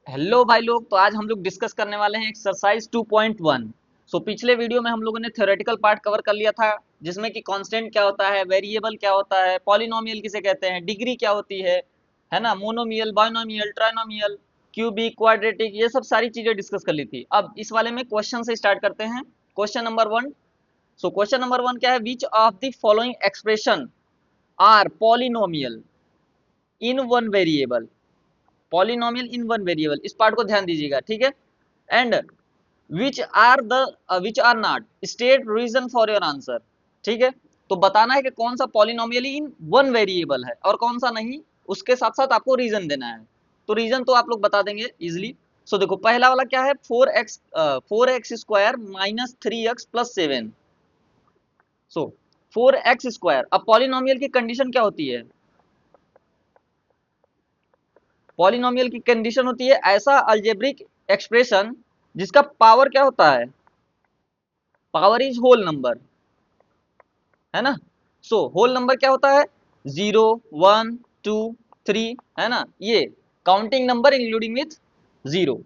Hello भाई लोग। तो आज हम लोग डिस्कस करने वाले हैं एक्सरसाइज 2.1। पिछले वीडियो में हम लोगों ने थ्योरेटिकल पार्ट कवर कर लिया था, जिसमें कि कांस्टेंट क्या होता है, वेरिएबल क्या होता है, पॉलिनोमियल किसे कहते हैं, डिग्री क्या होती है ना, monomial, binomial, trinomial, cubic, quadratic, ये सब सारी चीजें डिस्कस कर ली थी। अब इस वाले में क्वेश्चन से स्टार्ट करते हैं। Question number 1। क्वेश्चन नंबर 1 क्या है, which of the following expression are polynomial in one variable. Polynomial in one variable, इस पार्ट को ध्यान दीजिएगा, ठीक है। And which are not, state reason for your answer. ठीक है, तो बताना है कि कौन सा पॉलिनोमियल इन वन वेरिएबल है और कौन सा नहीं, उसके साथ साथ आपको रीजन देना है। तो रीजन तो आप लोग बता देंगे इजिली। देखो पहला वाला क्या है, 4x square minus 3x plus 7। सो 4x स्क्वायर, अब पॉलिनोमियल की कंडीशन क्या होती है, पॉलिनोमियल की कंडीशन होती है ऐसा अलजेब्रिक एक्सप्रेशन जिसका पावर क्या होता है, पावर इज होल नंबर, है ना। होल नंबर क्या होता है, 0 1 2 3, है ना, ये काउंटिंग नंबर इंक्लूडिंग विथ 0।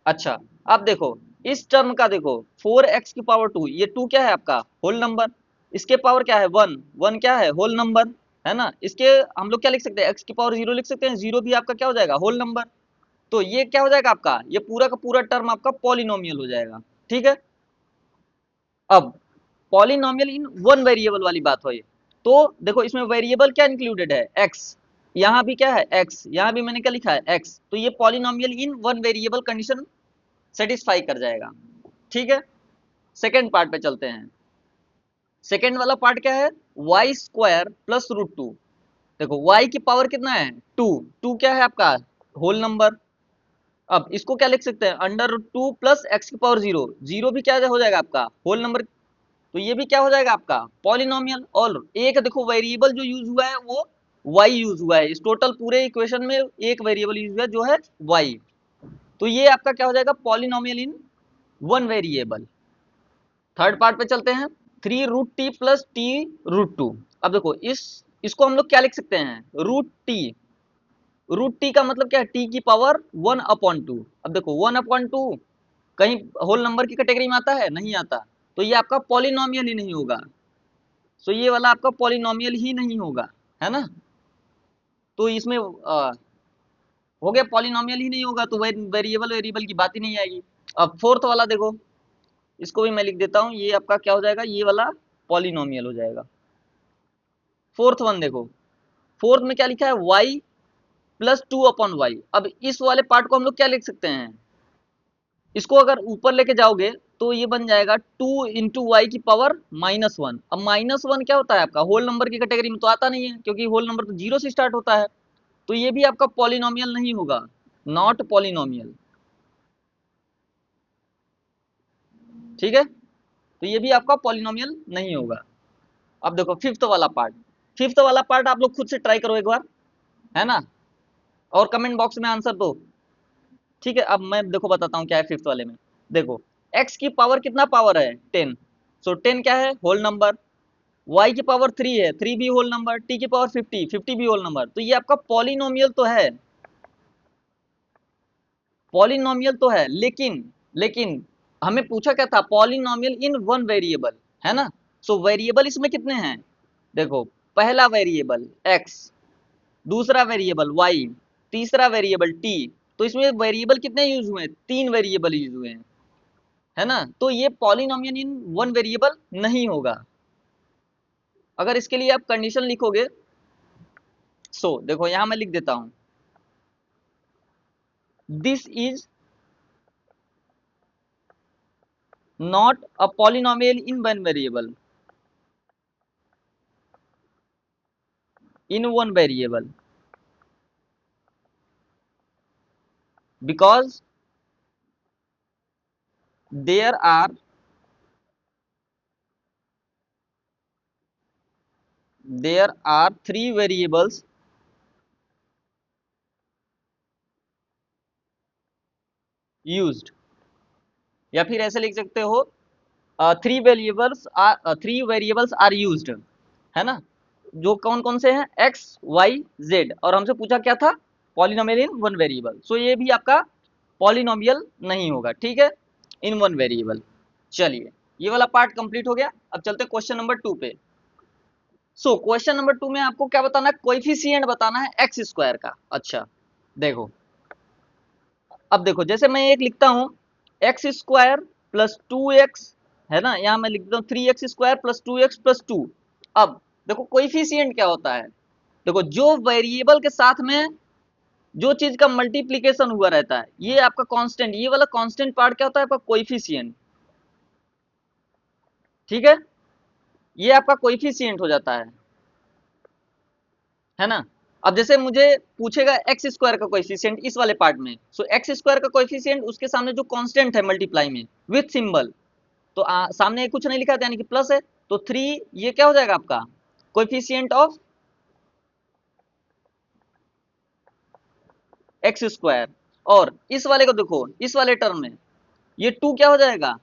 अच्छा, अब देखो इस टर्म का देखो, 4x की पावर 2, ये 2 क्या है आपका होल नंबर, इसके पावर क्या है 1, 1 क्या है होल नंबर, है ना। इसके हम लोग क्या लिख सकते हैं, x की पावर 0 लिख सकते हैं, 0 भी आपका क्या हो जाएगा होल नंबर। तो ये क्या हो जाएगा आपका, ये पूरा का पूरा टर्म आपका पॉलिनोमियल हो जाएगा, ठीक है। अब पॉलिनोमियल इन वन वेरिएबल वाली बात हो, तो देखो इसमें वेरिएबल क्या इंक्लूडेड है, एक्स, यहाँ भी क्या है एक्स, यहाँ भी मैंने क्या लिखा है एक्स, तो ये polynomial in one variable condition satisfy कर जाएगा, ठीक है। सेकेंड पार्ट पे चलते हैं। सेकेंड वाला पार्ट क्या है, y square plus root two. देखो वाई की पावर कितना है 2, 2 क्या है आपका होल नंबर। अब इसको क्या लिख सकते हैं, अंडर रूट 2 प्लस x की पावर 0, 0 भी क्या हो जाएगा आपका होल नंबर। तो ये भी क्या हो जाएगा आपका पॉलिनोमियल। और एक देखो वेरिएबल जो यूज हुआ है वो y यूज हुआ है, इस टोटल पूरे इक्वेशन में एक वेरिएबल यूज हुआ है जो है y। तो ये आपका क्या हो जाएगा polynomial in one variable. Third part पे चलते हैं, 3√t प्लस t√2। अब देखो इसको हम लोग क्या लिख सकते हैं, √t। √t का मतलब क्या है, t की पावर 1/2। अब देखो 1/2 कहीं होल नंबर की कैटेगरी में आता है, नहीं आता, तो ये आपका पॉलिनोमियल ही नहीं होगा। ये वाला आपका पॉलिनोमियल ही नहीं होगा, है ना। तो इसमें हो गया पॉलिनोमियल ही नहीं होगा, तो वेरिएबल वेरिएबल की बात ही नहीं आएगी। अब फोर्थ वाला देखो, इसको भी मैं लिख देता हूँ, ये आपका क्या हो जाएगा, ये वाला पॉलिनोमियल हो जाएगा। फोर्थ वन देखो, फोर्थ में क्या लिखा है, y प्लस 2/y। अब इस वाले पार्ट को हम लोग क्या लिख सकते हैं, इसको अगर ऊपर लेके जाओगे तो ये बन जाएगा 2 × y की पावर -1। अब -1 क्या होता है आपका होल नंबर की कैटेगरी में तो आता नहीं है, क्योंकि होल नंबर तो 0 से स्टार्ट होता है। तो ये भी आपका पॉलिनोमियल नहीं होगा, नॉट पॉलिनोमियल, ठीक है। तो ये भी आपका पॉलिनोमियल नहीं होगा। अब देखो फिफ्थ वाला पार्ट, फिफ्थ वाला पार्ट आप लोग खुद से ट्राई करो एक बार, है ना, और कमेंट बॉक्स में आंसर दो, ठीक है। अब मैं देखो बताता हूँ क्या है फिफ्थ वाले में। देखो x की पावर कितना पावर है 10, 10 क्या है होल नंबर, y की पावर 3 है, 3 भी होल नंबर, t की पावर 50, 50 भी होल नंबर। तो ये आपका पॉलिनोमियल तो है, पॉलिनोमियल तो है, लेकिन हमें पूछा क्या था, पॉलिनोमियल इन वन वेरिएबल, है ना। वेरिएबल इसमें कितने हैं, देखो पहला वेरिएबल x, दूसरा वेरिएबल y, तीसरा वेरिएबल t। तो इसमें वेरिएबल कितने यूज हुए हैं, 3 वेरिएबल यूज हुए हैं, है ना। तो ये पॉलिनोमियल इन वन वेरिएबल नहीं होगा। अगर इसके लिए आप कंडीशन लिखोगे, देखो यहां मैं लिख देता हूं, this is not a polynomial in one variable, in one variable, because there are three variables used। या फिर ऐसे लिख सकते हो, थ्री वेरिएबल्स आर यूज्ड, है ना। जो कौन कौन से हैं, एक्स वाई जेड, और हमसे पूछा क्या था पॉलिनोमियल इन वन वेरिएबल, सो ये भी आपका पॉलिनोमियल नहीं होगा, ठीक है, इन वन वेरिएबल। चलिए ये वाला पार्ट कंप्लीट हो गया। अब चलते हैं क्वेश्चन नंबर 2 पे। सो क्वेश्चन नंबर 2 में आपको क्या बताना है, कोएफिशिएंट बताना है एक्स स्क्वायर का। अच्छा देखो, अब देखो जैसे मैं एक लिखता हूं एक्स स्क्वायर प्लस 2x, है ना, यहां मैं लिख देता हूं 3x square plus 2x plus 2। अब देखो कोएफिशिएंट क्या होता है, देखो जो वेरिएबल के साथ में जो चीज का मल्टीप्लीकेशन हुआ रहता है, ये आपका कांस्टेंट, ये वाला कांस्टेंट पार्ट क्या होता है आपका कोएफिशिएंट, ठीक है, ये आपका कोएफिशिएंट हो जाता है ना। अब जैसे मुझे पूछेगा एक्स स्क्वायर का कोएफिशिएंट इस वाले पार्ट में, सो एक्स स्क्वायर का कोएफिशिएंट उसके सामने जो कांस्टेंट है मल्टीप्लाई में विथ सिंबल, तो सामने कुछ नहीं लिखा था यानी कि प्लस है, तो 3 ये क्या हो जाएगा आपका कोएफिशिएंट ऑफ एक्स स्क्वायर। और इस वाले को देखो, इस वाले टर्म में ये 2 क्या हो जाएगा,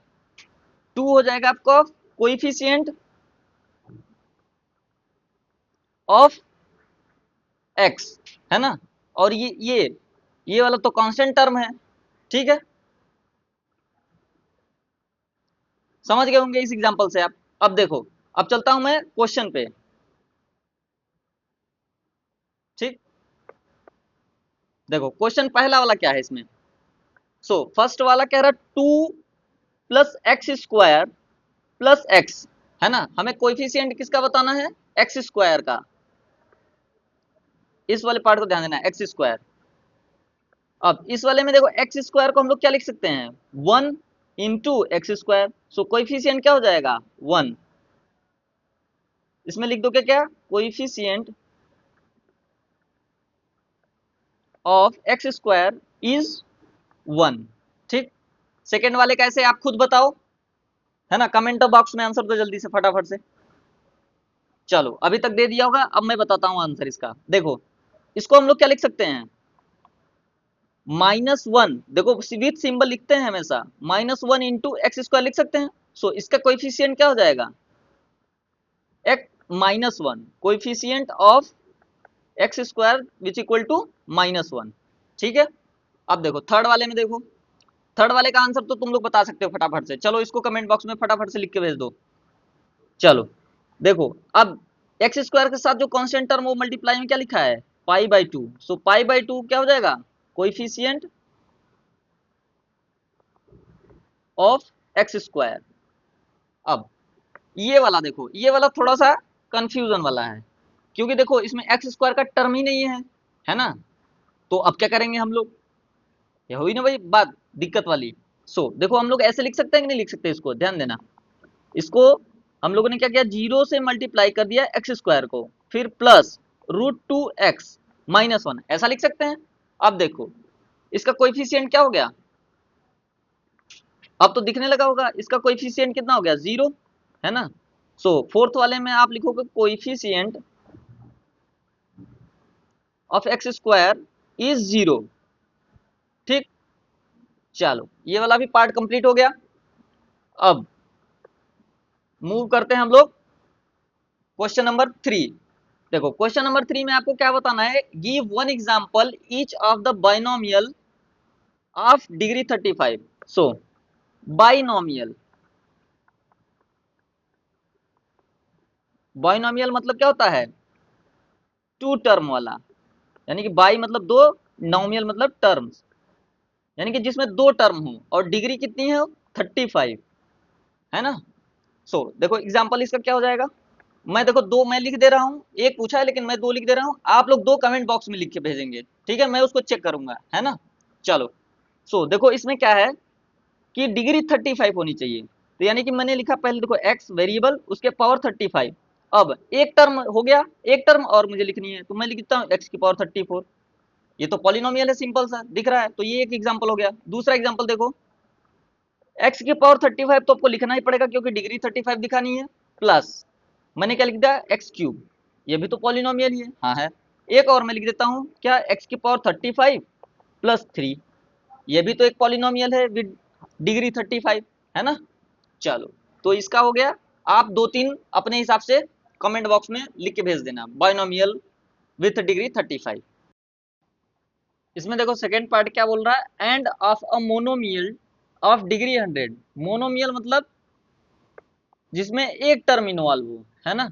2 हो जाएगा आपका कोएफिशिएंट ऑफ एक्स, है ना। और ये वाला तो कांस्टेंट टर्म है, ठीक है, समझ गए होंगे इस एग्जांपल से आप। अब देखो, अब चलता हूं मैं क्वेश्चन पे, ठीक। देखो क्वेश्चन पहला वाला क्या है इसमें, सो फर्स्ट वाला कह रहा 2 plus x square plus x, है ना, हमें कोएफिशिएंट किसका बताना है, एक्स स्क्वायर का। इस वाले पार्ट को ध्यान देना, एक्स स्क्वायर। अब इस वाले में देखो एक्स स्क्वायर को हम लोग क्या लिख सकते हैं, 1 इंटू एक्स स्क्वायर, सो कोएफिशिएंट क्या हो जाएगा 1। इसमें लिख दो क्या, क्या coefficient of x square is 1, ठीक। सेकेंड वाले कैसे आप खुद बताओ, है ना, कमेंट बॉक्स में आंसर दो जल्दी से फटाफट से। चलो अभी तक दे दिया होगा, अब मैं बताता हूं आंसर इसका। देखो इसको हम लोग क्या लिख सकते हैं, -1, देखो विथ सिंबल लिखते हैं हमेशा, -1 इंटू एक्स स्क्वायर लिख सकते हैं। सो इसका कोएफिशिएंट क्या हो जाएगा, -1 coefficient of x square which equal to -1, ठीक है। अब देखो थर्ड वाले में, देखो थर्ड वाले का आंसर तो तुम लोग बता सकते हो फटाफट से, चलो इसको कमेंट बॉक्स में फटाफट से लिख के भेज दो। चलो देखो, अब एक्स स्क्वायर के साथ जो कांस्टेंट टर्म वो मल्टीप्लाई में क्या लिखा है π/2, सो π/2 क्या हो जाएगा कोएफिशिएंट ऑफ एक्स स्क्वायर। अब ये वाला देखो, ये वाला थोड़ा सा कंफ्यूजन वाला है, क्योंकि देखो इसमें एक्स स्क्वायर का टर्म ही नहीं है ना। तो अब क्या करेंगे हम लोग, ये हुई ना भाई बात दिक्कत वाली। सो देखो हम लोग ऐसे लिख सकते हैं कि नहीं लिख सकते, इसको ध्यान देना। इसको हम लोगों ने क्या किया, 0 से मल्टीप्लाई कर दिया एक्स स्क्वायर को, फिर प्लस √2x -1, ऐसा लिख सकते हैं। अब देखो इसका कोएफिशिएंट क्या हो गया, अब तो दिखने लगा होगा, इसका कोएफिशिएंट कितना हो गया 0, है ना। सो फोर्थ वाले में आप लिखोगे coefficient of x square is 0, ठीक। चलो ये वाला भी पार्ट कंप्लीट हो गया। अब मूव करते हैं हम लोग क्वेश्चन नंबर 3। देखो क्वेश्चन नंबर 3 में आपको क्या बताना है, give one example each of the binomial of degree 35। So binomial, binomial मतलब क्या होता है, 2 टर्म वाला, यानी कि बाई मतलब 2, नोमियल मतलब टर्म्स, यानी कि जिसमें 2 टर्म हो और डिग्री कितनी है 35, है ना। सो देखो एग्जांपल इसका क्या हो जाएगा, मैं देखो 2 मैं लिख दे रहा हूँ, एक पूछा है लेकिन मैं 2 लिख दे रहा हूँ, आप लोग 2 कमेंट बॉक्स में लिख के भेजेंगे, ठीक है, मैं उसको चेक करूंगा, है ना। चलो सो देखो इसमें क्या है कि डिग्री 35 होनी चाहिए, तो यानी कि मैंने लिखा पहले देखो एक्स वेरिएबल उसके पावर 35। अब एक टर्म हो गया, एक टर्म और मुझे लिखनी है, तो मैं लिखता हूँ एक्स की पावर 34, ये तो पॉलिनोमियल है, सिंपल सा दिख रहा है, तो ये एक एग्जांपल हो गया। दूसरा एग्जांपल देखो, एक्स की पावर 35 तो आपको लिखना ही पड़ेगा क्योंकि डिग्री 35 दिखानी है, प्लस मैंने क्या लिख दिया एक्स क्यूब, ये भी तो पॉलिनोमियल ही है, हाँ है। एक और मैं लिख देता हूँ क्या, एक्स की पावर 35 प्लस 3, ये भी तो एक पॉलिनोमियल है विद डिग्री 35, है ना। चलो तो इसका हो गया, आप 2-3 अपने हिसाब से कमेंट बॉक्स में लिख के भेज देना, बाइनोमियल विथ डिग्री 35। इसमें देखो सेकेंड पार्ट क्या बोल रहा है, end of a monomial of degree 100। Monomial मतलब जिसमें एक टर्म इन्वॉल्व हो, है ना।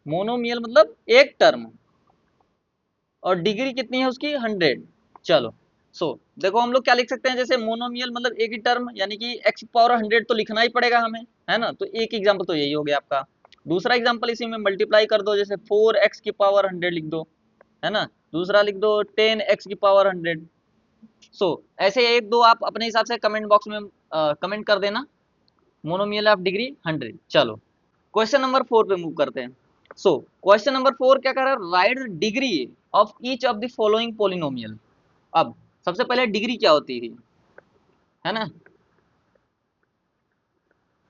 मोनोमियल मतलब एक टर्म, और डिग्री कितनी है उसकी 100। चलो, देखो हम लोग क्या लिख सकते हैं, जैसे मोनोमियल मतलब एक ही टर्म, यानी कि एक्स की पावर 100 तो लिखना ही पड़ेगा हमें, है ना। तो एक एग्जाम्पल तो यही हो गया आपका। दूसरा एग्जाम्पल इसी में मल्टीप्लाई कर दो, जैसे 4x की पावर 100 लिख दो, है ना। दूसरा लिख दो 10x की पावर 100। ऐसे एक दो आप अपने हिसाब से कमेंट बॉक्स में कमेंट कर देना, मोनोमियल ऑफ डिग्री 100। चलो, क्वेश्चन नंबर 4 पे मूव करते हैं। क्वेश्चन नंबर 4 क्या कर रहा है, right degree of each of the following polynomial. अब सबसे पहले डिग्री क्या होती थी, है ना।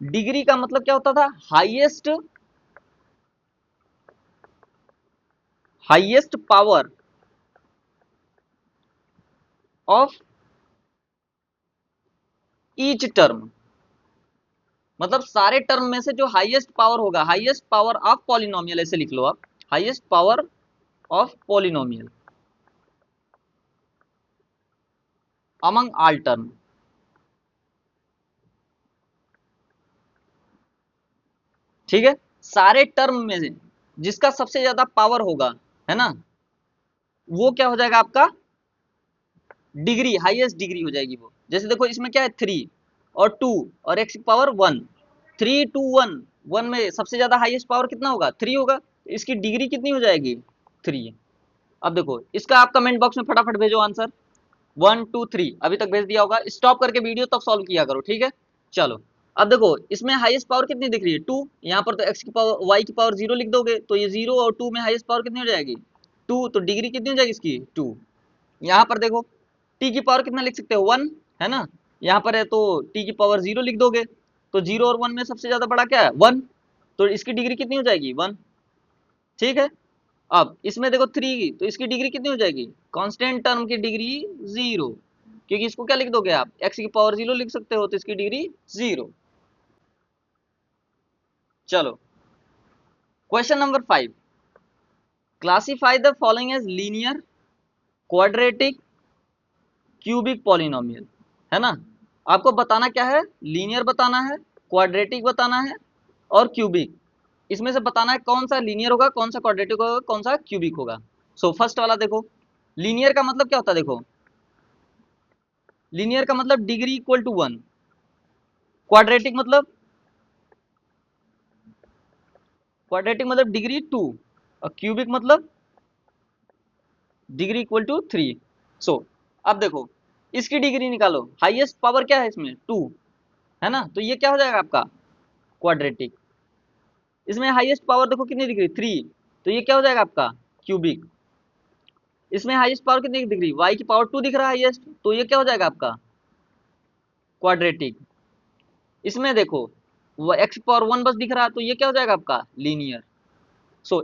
डिग्री का मतलब क्या होता था, highest highest power of each term, मतलब सारे टर्म में से जो हाईएस्ट पावर होगा, हाईएस्ट पावर ऑफ पॉलिनोमियल, ऐसे लिख लो आप, highest power of polynomial among all term. ठीक है, सारे टर्म में से जिसका सबसे ज्यादा पावर होगा, है ना, वो क्या हो जाएगा आपका, डिग्री, हाईएस्ट डिग्री हो जाएगी वो। जैसे देखो इसमें क्या है, 3 और 2 और x की पावर 1, 3 2 1, 1 में सबसे ज्यादा हाईएस्ट पावर कितना होगा, 3 होगा, तो इसकी डिग्री कितनी हो जाएगी, 3। अब देखो इसका आप कमेंट बॉक्स में फटाफट भेजो आंसर, 1 2 3 अभी तक भेज दिया होगा, स्टॉप करके वीडियो तब सॉल्व किया करो, ठीक है। चलो, अब देखो इसमें हाईएस्ट पावर कितनी दिख रही है, 2। यहाँ पर तो x की पावर, y की पावर 0 लिख दोगे, तो ये 0 और 2 में हाईएस्ट पावर कितनी हो जाएगी, 2, तो डिग्री कितनी हो जाएगी इसकी, 2। यहाँ पर देखो टी की पावर कितना लिख सकते हो, 1, है ना। यहाँ पर है तो टी की पावर 0 लिख दोगे, तो 0 और 1 में सबसे ज्यादा बड़ा क्या है, 1, तो इसकी डिग्री कितनी हो जाएगी, 1। ठीक है, अब इसमें देखो 3, तो इसकी डिग्री कितनी हो जाएगी, कांस्टेंट टर्म की डिग्री 0, क्योंकि इसको क्या लिख दोगे आप, x की पावर 0 लिख सकते हो, तो इसकी डिग्री 0। चलो, question number 5, classify the following as linear, quadratic, cubic polynomial, है ना। आपको बताना क्या है, लीनियर बताना है, क्वाड्रेटिक बताना है, और क्यूबिक। इसमें से बताना है कौन सा लीनियर होगा, कौन सा क्वाड्रेटिक होगा, कौन सा क्यूबिक होगा। फर्स्ट वाला देखो, लीनियर का मतलब क्या होता है, देखो लीनियर का मतलब डिग्री इक्वल टू 1, क्वाड्रेटिक मतलब डिग्री 2, और क्यूबिक मतलब डिग्री इक्वल टू 3। सो अब देखो इसकी डिग्री निकालो, हाईएस्ट पावर क्या है इसमें, 2, है ना, तो ये क्या हो जाएगा आपका, क्वाड्रेटिक। इसमें हाईएस्ट पावर देखो कितनी दिख रही, 3, तो ये क्या हो जाएगा आपका, क्यूबिक। इसमें हाईएस्ट पावर कितनी दिख रही, y की पावर 2 दिख रहा है हाईएस्ट, तो ये क्या हो जाएगा आपका, क्वाड्रेटिक। इसमें देखो वो x की पावर 1 बस दिख रहा है, तो ये क्या हो जाएगा आपका, लीनियर।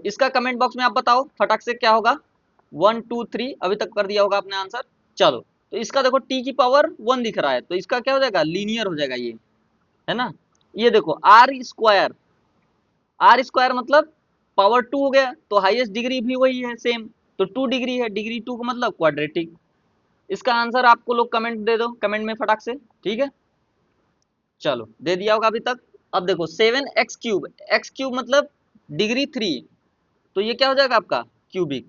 इसका कमेंट बॉक्स में आप बताओ फटाक से क्या होगा, 1 2 3 अभी तक कर दिया होगा आपने आंसर। चलो, तो इसका देखो t की पावर 1 दिख रहा है, तो इसका क्या हो जाएगा, लीनियर हो जाएगा ये, है ना। ये देखो आर स्क्वायर मतलब पावर 2 हो गया, तो हाईएस्ट डिग्री भी वही है सेम, तो 2 डिग्री है, डिग्री 2 का मतलब क्वाड्रेटिक। इसका आंसर आपको लोग कमेंट दे दो, कमेंट में फटाक से, ठीक है। चलो, दे दिया होगा अभी तक। अब देखो 7x क्यूब, एक्स क्यूब मतलब डिग्री 3, तो ये क्या हो जाएगा आपका, क्यूबिक।